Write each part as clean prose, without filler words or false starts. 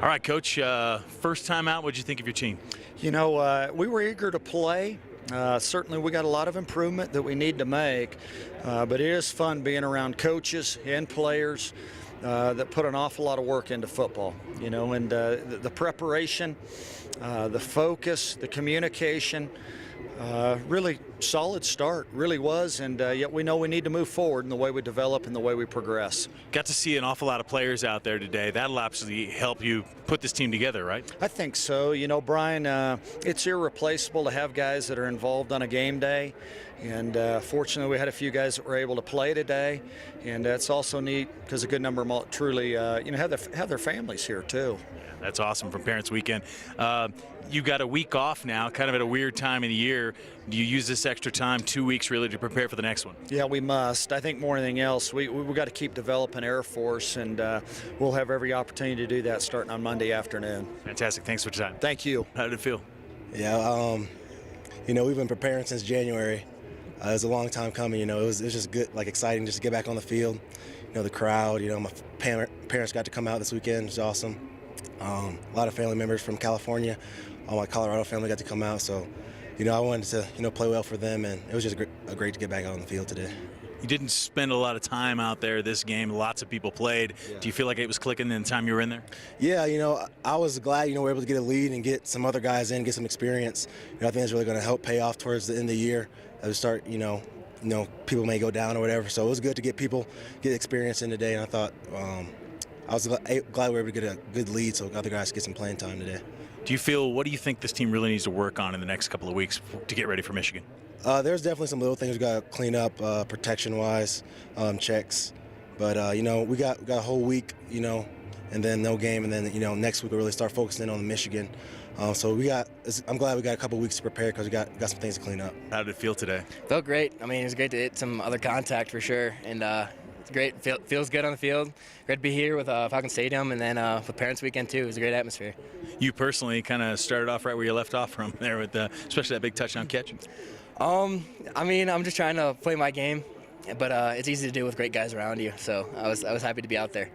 All right, Coach, first time out, what'd you think of your team? You know, we were eager to play. Certainly we got a lot of improvement that we need to make, but it is fun being around coaches and players that put an awful lot of work into football, you know, and the preparation, the focus, the communication, really solid start, really was, and yet we know we need to move forward in the way we develop and the way we progress. Got to see an awful lot of players out there today. That'll absolutely help you put this team together, right? I think so. You know, Brian, it's irreplaceable to have guys that are involved on a game day, and fortunately we had a few guys that were able to play today, and that's also neat because a good number of them truly, you know, have their families here too. That's awesome from Parents Weekend. You got a week off now, kind of at a weird time of the year. Do you use this extra time, 2 weeks, really, to prepare for the next one? Yeah, we must. I think more than anything else, we've got to keep developing Air Force, and we'll have every opportunity to do that starting on Monday afternoon. Fantastic. Thanks for your time. Thank you. How did it feel? Yeah, you know, we've been preparing since January. It was a long time coming. You know, it was just good, like exciting, just to get back on the field. You know, the crowd. You know, my parents got to come out this weekend. It was awesome. A lot of family members from California, all my Colorado family got to come out. So, you know, I wanted to, you know, play well for them, and it was just great to get back out on the field today. You didn't spend a lot of time out there this game. Lots of people played. Yeah. Do you feel like it was clicking in the time you were in there? Yeah, you know, I was glad, you know, we were able to get a lead and get some other guys in, get some experience. You know, I think it's really going to help pay off towards the end of the year as we start, you know, people may go down or whatever. So it was good to get experience in today, and I thought I was glad we were able to get a good lead so other guys get some playing time today. What do you think this team really needs to work on in the next couple of weeks to get ready for Michigan? There's definitely some little things we got to clean up, protection-wise, checks. But, you know, we got a whole week, you know, and then no game, and then, you know, next week we'll really start focusing on Michigan. So I'm glad we got a couple weeks to prepare because we got some things to clean up. How did it feel today? Felt great. I mean, it was great to hit some other contact for sure, and it's great. Feels good on the field. Great to be here with Falcon Stadium, and then with Parents Weekend too. It was a great atmosphere. You personally kind of started off right where you left off from there with especially that big touchdown catch. I mean, I'm just trying to play my game, but it's easy to do with great guys around you. So I was happy to be out there.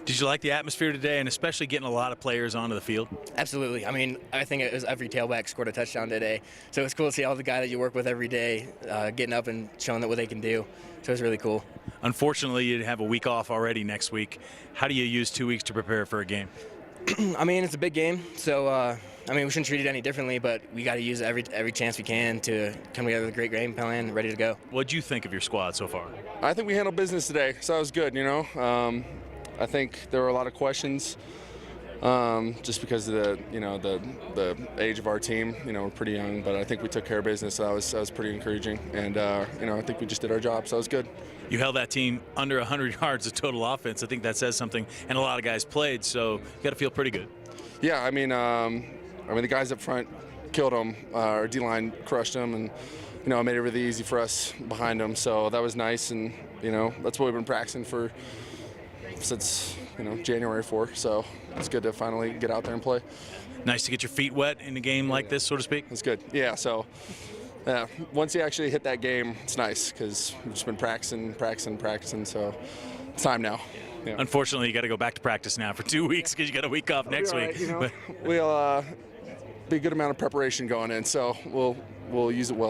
Did you like the atmosphere today, and especially getting a lot of players onto the field? Absolutely. I mean, I think it was every tailback scored a touchdown today. So it's cool to see all the guys that you work with every day getting up and showing what they can do. So it's really cool. Unfortunately, you have a week off already next week. How do you use 2 weeks to prepare for a game? I mean, it's a big game, so I mean, we shouldn't treat it any differently, but we got to use every chance we can to come together with a great game plan, ready to go. What'd you think of your squad so far? I think we handled business today, so that was good, you know. I think there were a lot of questions just because of the age of our team. You know, we're pretty young, but I think we took care of business. So that was pretty encouraging, and you know, I think we just did our job, so that was good. You held that team under 100 yards of total offense. I think that says something, and a lot of guys played, so you got to feel pretty good. Yeah, I mean, the guys up front killed them. Our D-line crushed them, and you know, made it really easy for us behind them. So that was nice, and you know, that's what we've been practicing for since, you know, January 4th. So it's good to finally get out there and play. Nice to get your feet wet in a game like this, so to speak. It's good. Yeah. So once you actually hit that game, it's nice because we've just been practicing. So it's time now. Yeah. Unfortunately, you got to go back to practice now for 2 weeks because you got a week off next week. You know, we'll be a good amount of preparation going in, so we'll use it well.